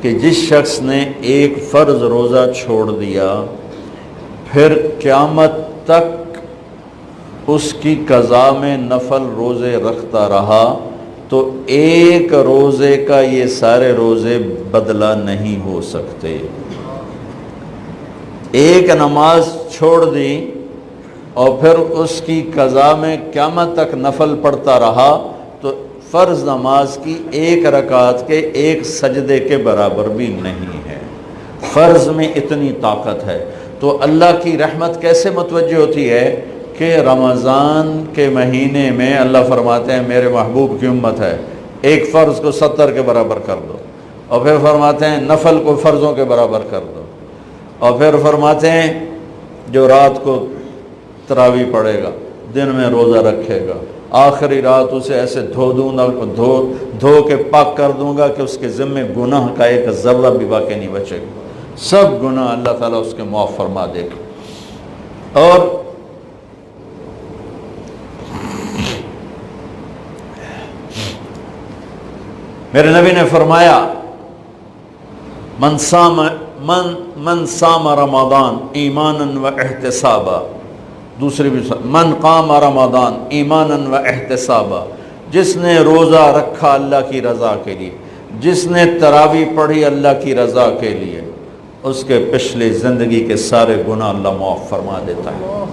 کہ جس شخص نے ایک فرض روزہ چھوڑ دیا پھر قیامت تک اس کی قضا میں نفل روزے رکھتا رہا تو ایک روزے کا یہ سارے روزے بدلہ نہیں ہو سکتے۔ ایک نماز چھوڑ دی اور پھر اس کی قضا میں قیامت تک نفل پڑھتا رہا تو فرض نماز کی ایک رکعت کے ایک سجدے کے برابر بھی نہیں ہے۔ فرض میں اتنی طاقت ہے تو اللہ کی رحمت کیسے متوجہ ہوتی ہے کہ رمضان کے مہینے میں اللہ فرماتے ہیں میرے محبوب کی امت ہے، ایک فرض کو 70 کے برابر کر دو، اور پھر فرماتے ہیں نفل کو فرضوں کے برابر کر دو، اور پھر فرماتے ہیں جو رات کو تراویح پڑھے گا، دن میں روزہ رکھے گا، آخری رات اسے ایسے دھو دوں گا، دھو کے پاک کر دوں گا کہ اس کے ذمے گناہ کا ایک ذرہ بھی باقی نہیں بچے گا، سب گناہ اللہ تعالیٰ اس کے معاف فرما دے گا۔ اور میرے نبی نے فرمایا من صام رمضان ایمانا و احتسابا، دوسری بھی من قام رمضان ایمانا و احتسابا، جس نے روزہ رکھا اللہ کی رضا کے لیے، جس نے تراویح پڑھی اللہ کی رضا کے لیے، اس کے پچھلی زندگی کے سارے گناہ اللہ معاف فرما دیتا ہے۔